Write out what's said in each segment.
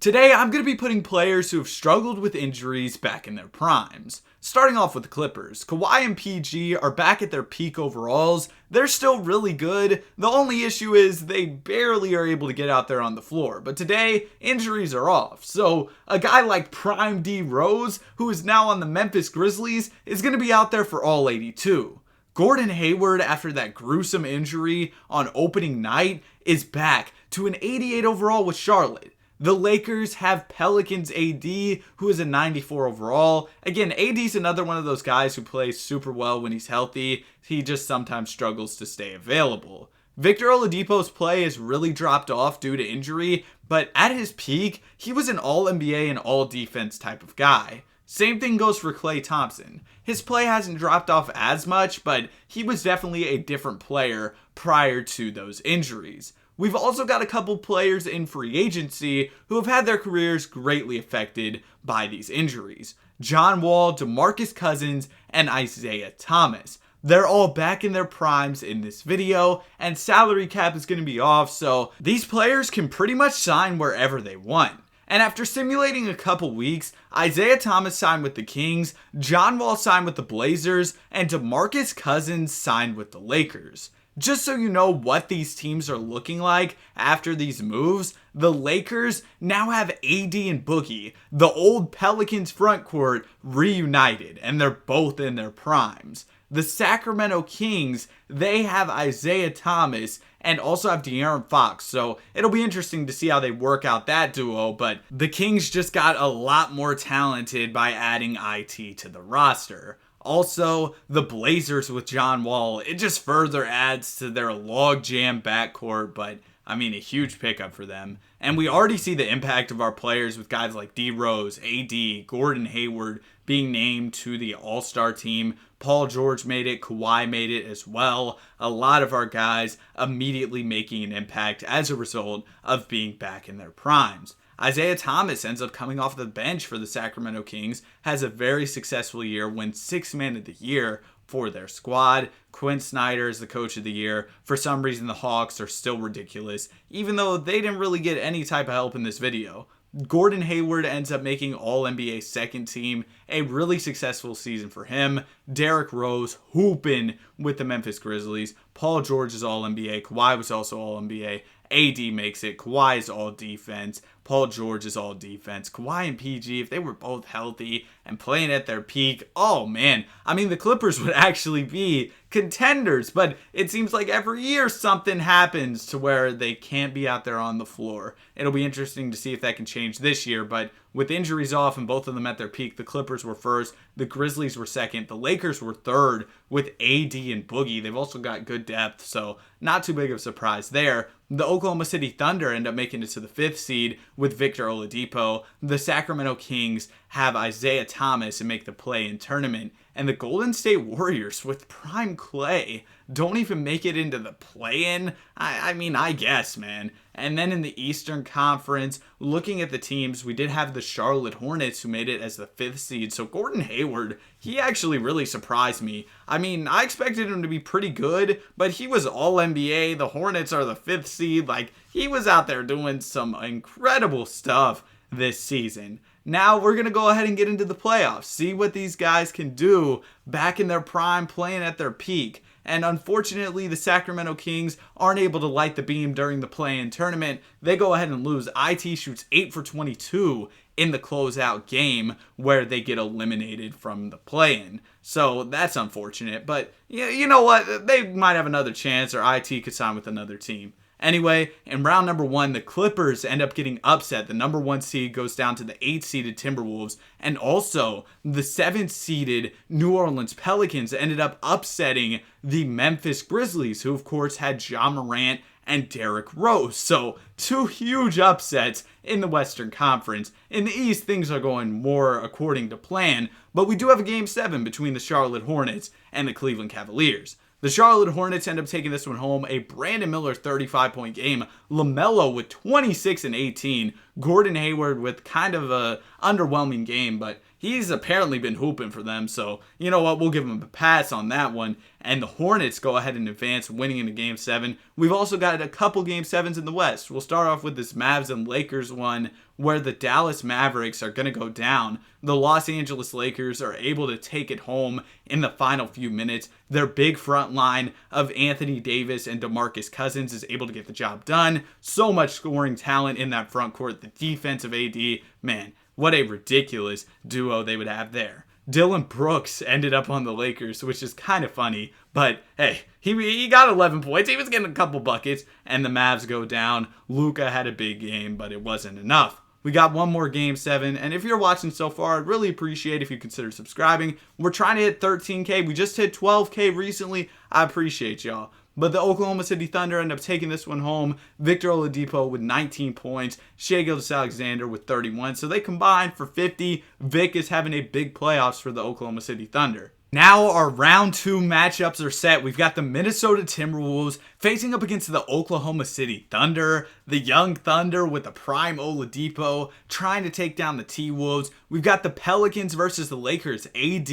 Today, I'm going to be putting players who have struggled with injuries back in their primes. Starting off with the Clippers, Kawhi and PG are back at their peak overalls. They're still really good. The only issue is they barely are able to get out there on the floor. But today, injuries are off. So a guy like Prime D Rose, who is now on the Memphis Grizzlies, is going to be out there for all 82. Gordon Hayward, after that gruesome injury on opening night, is back to an 88 overall with Charlotte. The Lakers have Pelicans AD, who is a 94 overall. Again, AD's another one of those guys who plays super well when he's healthy. He just sometimes struggles to stay available. Victor Oladipo's play has really dropped off due to injury, but at his peak, he was an all-NBA and all-defense type of guy. Same thing goes for Klay Thompson. His play hasn't dropped off as much, but he was definitely a different player prior to those injuries. We've also got a couple players in free agency who have had their careers greatly affected by these injuries. John Wall, DeMarcus Cousins, and Isaiah Thomas. They're all back in their primes in this video, and salary cap is going to be off, so these players can pretty much sign wherever they want. And after simulating a couple weeks, Isaiah Thomas signed with the Kings, John Wall signed with the Blazers, and DeMarcus Cousins signed with the Lakers. Just so you know what these teams are looking like after these moves, the Lakers now have AD and Boogie, the old Pelicans frontcourt, reunited, and they're both in their primes. The Sacramento Kings, they have Isaiah Thomas and also have De'Aaron Fox, so it'll be interesting to see how they work out that duo, but the Kings just got a lot more talented by adding IT to the roster. Also, the Blazers with John Wall, it just further adds to their logjam backcourt, but I mean, a huge pickup for them. And we already see the impact of our players with guys like D Rose, AD, Gordon Hayward being named to the All-Star team. Paul George made it, Kawhi made it as well. A lot of our guys immediately making an impact as a result of being back in their primes. Isaiah Thomas ends up coming off the bench for the Sacramento Kings, has a very successful year, wins 6th Man of the Year for their squad. Quinn Snyder is the Coach of the Year. For some reason, the Hawks are still ridiculous, even though they didn't really get any type of help in this video. Gordon Hayward ends up making All-NBA second team, a really successful season for him. Derrick Rose hooping with the Memphis Grizzlies. Paul George is All-NBA. Kawhi was also All-NBA. AD makes it. Kawhi is all defense. Paul George is all defense. Kawhi and PG, if they were both healthy and playing at their peak, oh man, I mean, the Clippers would actually be contenders, but it seems like every year something happens to where they can't be out there on the floor. It'll be interesting to see if that can change this year, but with injuries off and both of them at their peak, the Clippers were first, the Grizzlies were second, the Lakers were third with AD and Boogie. They've also got good depth, so not too big of a surprise there. The Oklahoma City Thunder end up making it to the 5th seed with Victor Oladipo. The Sacramento Kings have Isaiah Thomas and make the play-in tournament. And the Golden State Warriors with Prime Klay don't even make it into the play-in. I mean, I guess, man. And then in the Eastern Conference, looking at the teams, we did have the Charlotte Hornets who made it as the 5th seed. So Gordon Hayward, he actually really surprised me. I mean, I expected him to be pretty good, but he was All-NBA. The Hornets are the 5th seed. Like, he was out there doing some incredible stuff this season. Now we're going to go ahead and get into the playoffs, see what these guys can do back in their prime, playing at their peak. And unfortunately, the Sacramento Kings aren't able to light the beam during the play-in tournament. They go ahead and lose. IT shoots 8 for 22 in the closeout game where they get eliminated from the play-in. So that's unfortunate. But you know what? They might have another chance, or IT could sign with another team. Anyway, in round number 1, the Clippers end up getting upset. The number 1 seed goes down to the 8th-seeded Timberwolves. And also, the 7th-seeded New Orleans Pelicans ended up upsetting the Memphis Grizzlies, who, of course, had Ja Morant and Derrick Rose. So, 2 huge upsets in the Western Conference. In the East, things are going more according to plan. But we do have a Game 7 between the Charlotte Hornets and the Cleveland Cavaliers. The Charlotte Hornets end up taking this one home. A Brandon Miller 35-point game. LaMelo with 26 and 18. Gordon Hayward with kind of a underwhelming game, but he's apparently been hooping for them. So, you know what? We'll give him a pass on that one. And the Hornets go ahead and advance, winning into Game 7. We've also got a couple Game 7s in the West. We'll start off with this Mavs and Lakers one, where the Dallas Mavericks are going to go down. The Los Angeles Lakers are able to take it home in the final few minutes. Their big front line of Anthony Davis and DeMarcus Cousins is able to get the job done. So much scoring talent in that front court. The defense of AD, man, what a ridiculous duo they would have there. Dillon Brooks ended up on the Lakers, which is kind of funny, but hey, he got 11 points. He was getting a couple buckets, and the Mavs go down. Luka had a big game, but it wasn't enough. We got one more Game 7, and if you're watching so far, I'd really appreciate if you consider subscribing. We're trying to hit 13K. We just hit 12K recently. I appreciate y'all. But the Oklahoma City Thunder end up taking this one home. Victor Oladipo with 19 points. Shai Gilgeous-Alexander with 31. So they combined for 50. Vic is having a big playoffs for the Oklahoma City Thunder. Now our round 2 matchups are set. We've got the Minnesota Timberwolves facing up against the Oklahoma City Thunder. The young Thunder with the prime Oladipo trying to take down the T-Wolves. We've got the Pelicans versus the Lakers. AD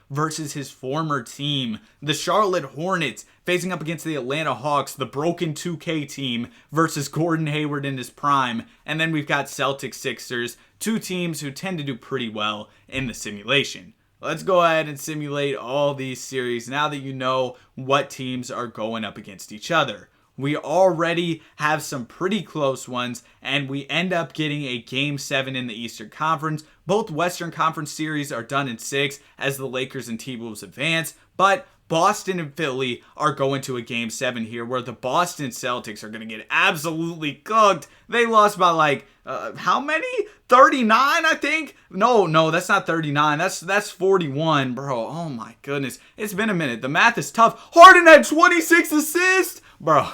versus his former team. The Charlotte Hornets facing up against the Atlanta Hawks, the broken 2K team versus Gordon Hayward in his prime. And then we've got Celtics Sixers, two teams who tend to do pretty well in the simulation. Let's go ahead and simulate all these series now that you know what teams are going up against each other. We already have some pretty close ones, and we end up getting a Game 7 in the Eastern Conference. Both Western Conference series are done in 6 as the Lakers and T-Wolves advance, but Boston and Philly are going to a Game 7 here where the Boston Celtics are going to get absolutely cooked. They lost by how many? 39, I think? No, that's not 39. That's 41, bro. Oh my goodness. It's been a minute. The math is tough. Harden had 26 assists. Bro,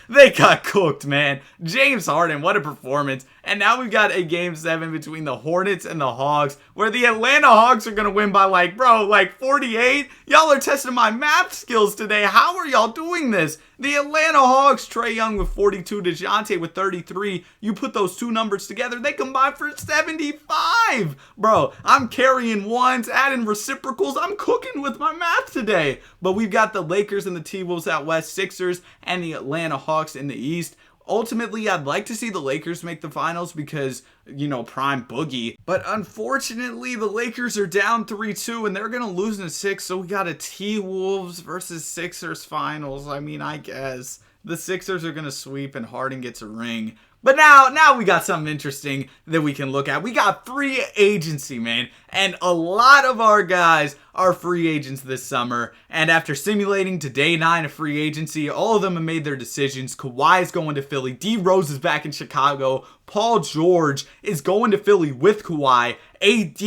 they got cooked, man. James Harden, what a performance. And now we've got a Game 7 between the Hornets and the Hawks, where the Atlanta Hawks are going to win by 48. Y'all are testing my math skills today. How are y'all doing this? The Atlanta Hawks, Trae Young with 42, DeJounte with 33. You put those two numbers together, they combine for 75. Bro, I'm carrying ones, adding reciprocals. I'm cooking with my math today. But we've got the Lakers and the T-Wolves out west, Sixers and the Atlanta Hawks in the east. Ultimately, I'd like to see the Lakers make the finals because, prime Boogie. But unfortunately, the Lakers are down 3-2 and they're going to lose in 6. So we got a T-Wolves versus Sixers finals. I guess the Sixers are going to sweep and Harden gets a ring. But now we got something interesting that we can look at. We got free agency, man. And a lot of our guys are free agents this summer. And after simulating to day 9 of free agency, all of them have made their decisions. Kawhi is going to Philly. D Rose is back in Chicago. Paul George is going to Philly with Kawhi. AD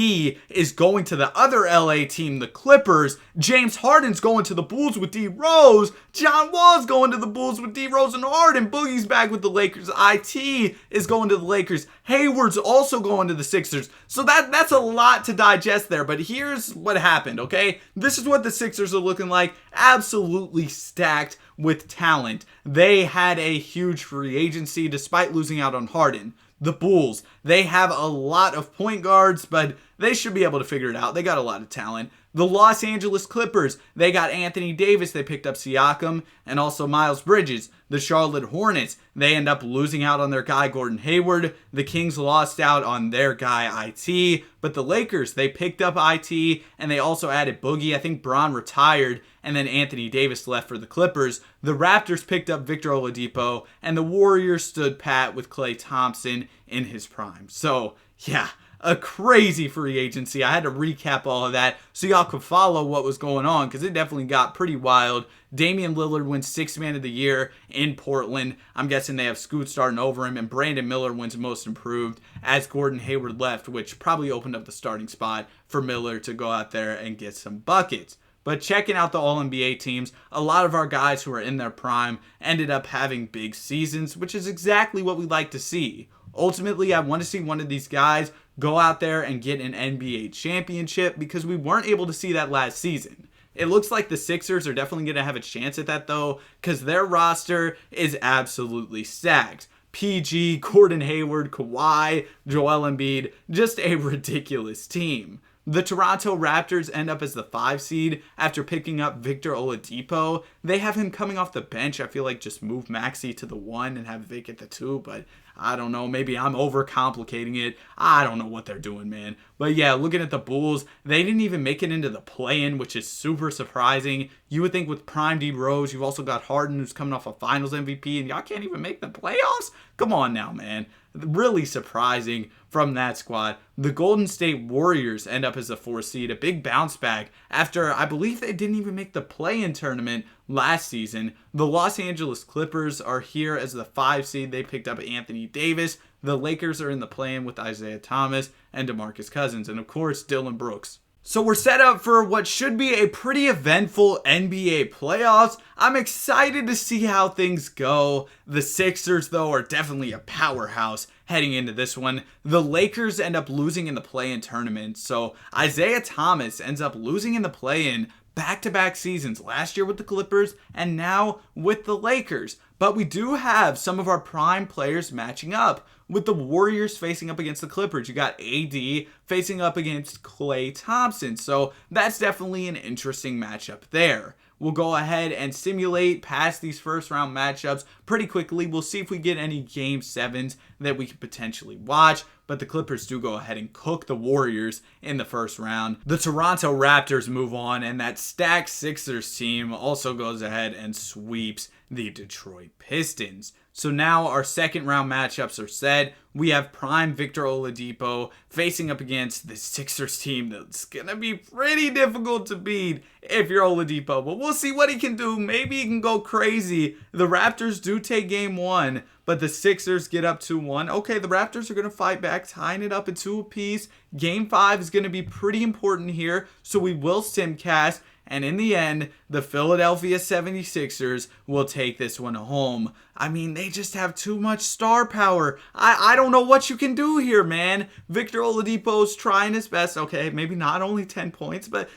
is going to the other LA team, the Clippers. James Harden's going to the Bulls with D Rose. John Wall's going to the Bulls with D Rose and Harden. Boogie's back with the Lakers. IT is going to the Lakers. Hayward's also going to the Sixers. So that's a lot to digest there. But here's what happened, okay? This is what the Sixers are looking like. Absolutely stacked with talent. They had a huge free agency despite losing out on Harden. The Bulls, they have a lot of point guards, but they should be able to figure it out. They got a lot of talent. The Los Angeles Clippers, they got Anthony Davis. They picked up Siakam and also Miles Bridges. The Charlotte Hornets, they end up losing out on their guy Gordon Hayward. The Kings lost out on their guy IT. But the Lakers, they picked up IT and they also added Boogie. I think Bron retired and then Anthony Davis left for the Clippers. The Raptors picked up Victor Oladipo and the Warriors stood pat with Klay Thompson in his prime. So, yeah, a crazy free agency. I had to recap all of that so y'all could follow what was going on because it definitely got pretty wild. Damian Lillard wins 6th Man of the Year in Portland. I'm guessing they have Scoot starting over him, and Brandon Miller wins Most Improved as Gordon Hayward left, which probably opened up the starting spot for Miller to go out there and get some buckets. But checking out the All-NBA teams, a lot of our guys who are in their prime ended up having big seasons, which is exactly what we like to see. Ultimately, I want to see one of these guys go out there and get an NBA championship because we weren't able to see that last season. It looks like the Sixers are definitely going to have a chance at that though because their roster is absolutely stacked. PG, Gordon Hayward, Kawhi, Joel Embiid, just a ridiculous team. The Toronto Raptors end up as the 5 seed after picking up Victor Oladipo. They have him coming off the bench. I feel like just move Maxey to the 1 and have Vic at the 2, but I don't know. Maybe I'm overcomplicating it. I don't know what they're doing, man. But yeah, looking at the Bulls, they didn't even make it into the play-in, which is super surprising. You would think with Prime D Rose, you've also got Harden, who's coming off a Finals MVP, and y'all can't even make the playoffs? Come on now, man. Really surprising from that squad. The Golden State Warriors end up as the 4th seed, a big bounce back after I believe they didn't even make the play-in tournament last season. The Los Angeles Clippers are here as the 5 seed. They picked up Anthony Davis. The Lakers are in the play-in with Isaiah Thomas and DeMarcus Cousins, and of course Dillon Brooks. So we're set up for what should be a pretty eventful NBA playoffs. I'm excited to see how things go. The Sixers, though, are definitely a powerhouse heading into this one. The Lakers end up losing in the play-in tournament. So Isaiah Thomas ends up losing in the play-in back-to-back seasons, last year with the Clippers and now with the Lakers. But we do have some of our prime players matching up, with the Warriors facing up against the Clippers. You got AD facing up against Klay Thompson. So that's definitely an interesting matchup there. We'll go ahead and simulate past these first round matchups pretty quickly. We'll see if we get any game 7s that we could potentially watch. But the Clippers do go ahead and cook the Warriors in the first round. The Toronto Raptors move on, and that stacked Sixers team also goes ahead and sweeps the Detroit Pistons. So now our second round matchups are set. We have prime Victor Oladipo facing up against the Sixers team that's going to be pretty difficult to beat if you're Oladipo. But we'll see what he can do. Maybe he can go crazy. The Raptors do take game 1, but the Sixers get up 2-1. Okay, the Raptors are going to fight back, tying it up at 2 apiece. Game 5 is going to be pretty important here, so we will simcast. And in the end, the Philadelphia 76ers will take this one home. I mean, they just have too much star power. I don't know what you can do here, man. Victor Oladipo's trying his best. Okay, maybe not only 10 points, but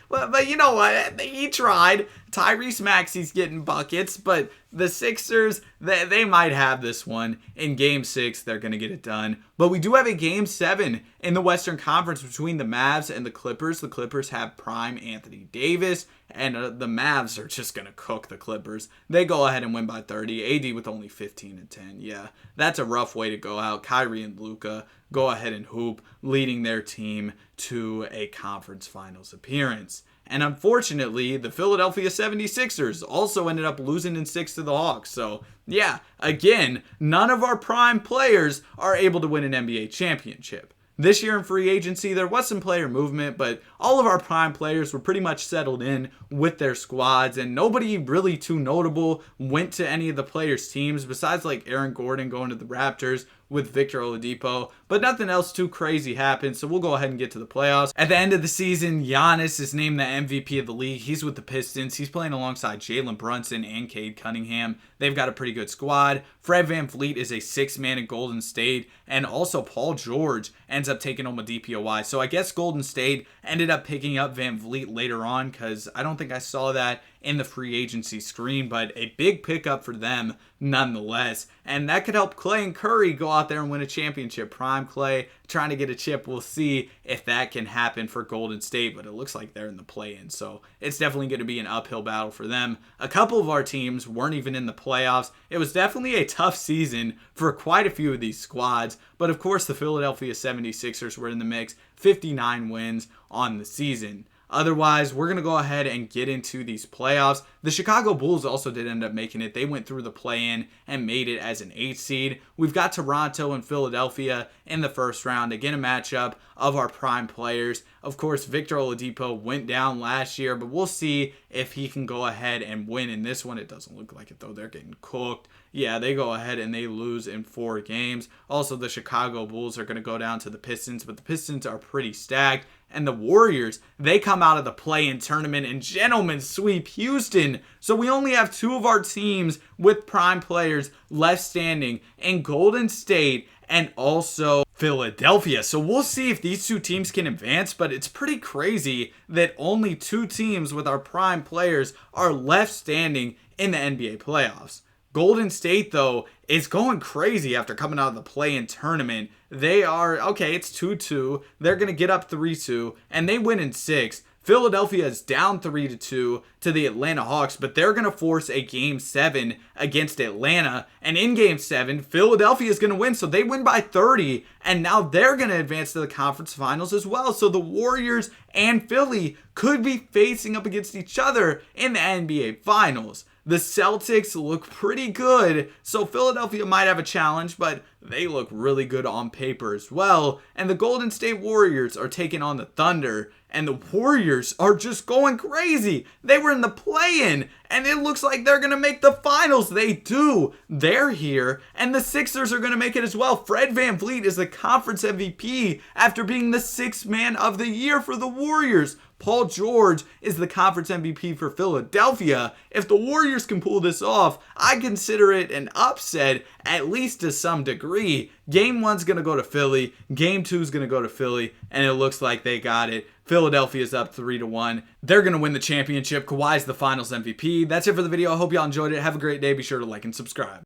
you know what? He tried. Tyrese Maxey's getting buckets, but the Sixers, they might have this one. In Game 6, they're going to get it done. But we do have a Game 7 in the Western Conference between the Mavs and the Clippers. The Clippers have prime Anthony Davis, and the Mavs are just going to cook the Clippers. They go ahead and win by 30. AD with only 15 and 10. Yeah, that's a rough way to go out. Kyrie and Luka go ahead and hoop, leading their team to a conference finals appearance. And unfortunately, the Philadelphia 76ers also ended up losing in 6 to the Hawks. So, yeah, again, none of our prime players are able to win an NBA championship. This year in free agency, there was some player movement, but all of our prime players were pretty much settled in with their squads, and nobody really too notable went to any of the players' teams besides like Aaron Gordon going to the Raptors with Victor Oladipo, but nothing else too crazy happened, so we'll go ahead and get to the playoffs. At the end of the season, Giannis is named the MVP of the league. He's with the Pistons. He's playing alongside Jalen Brunson and Cade Cunningham. They've got a pretty good squad. Fred VanVleet is a 6-man in Golden State, and also Paul George ends up taking home a DPOY. So I guess Golden State ended up picking up VanVleet later on, because I don't think I saw that in the free agency screen, but a big pickup for them nonetheless. And that could help Klay and Curry go out there and win a championship. Prime Klay trying to get a chip. We'll see if that can happen for Golden State, but it looks like they're in the play-in, so it's definitely going to be an uphill battle for them. A couple of our teams weren't even in the playoffs. It was definitely a tough season for quite a few of these squads, but of course the Philadelphia 76ers were in the mix. 59 wins on the season. Otherwise, we're going to go ahead and get into these playoffs. The Chicago Bulls also did end up making it. They went through the play-in and made it as an 8 seed. We've got Toronto and Philadelphia in the first round. Again, a matchup of our prime players. Of course, Victor Oladipo went down last year, but we'll see if he can go ahead and win in this one. It doesn't look like it, though. They're getting cooked. Yeah, they go ahead and they lose in 4 games. Also, the Chicago Bulls are going to go down to the Pistons, but the Pistons are pretty stacked. And the Warriors, they come out of the play-in tournament and gentlemen sweep Houston. So we only have 2 of our teams with prime players left standing in Golden State and also Philadelphia. So we'll see if these 2 teams can advance, but it's pretty crazy that only 2 teams with our prime players are left standing in the NBA playoffs. Golden State, though, is going crazy after coming out of the play-in tournament. They are, okay, it's 2-2. They're going to get up 3-2, and they win in 6. Philadelphia is down 3-2 to the Atlanta Hawks, but they're going to force a Game 7 against Atlanta. And in Game 7, Philadelphia is going to win, so they win by 30, and now they're going to advance to the conference finals as well. So the Warriors and Philly could be facing up against each other in the NBA Finals. The Celtics look pretty good, so Philadelphia might have a challenge, but they look really good on paper as well. And the Golden State Warriors are taking on the Thunder, and the Warriors are just going crazy. They were in the play-in, and it looks like they're going to make the finals. They do. They're here, and the Sixers are going to make it as well. Fred VanVleet is the conference MVP after being the sixth man of the year for the Warriors. Paul George is the conference MVP for Philadelphia. If the Warriors can pull this off, I consider it an upset, at least to some degree. Game 1's going to go to Philly. Game 2's going to go to Philly, and it looks like they got it. Philadelphia's up 3-1. They're going to win the championship. Kawhi's the finals MVP. That's it for the video. I hope y'all enjoyed it. Have a great day. Be sure to like and subscribe.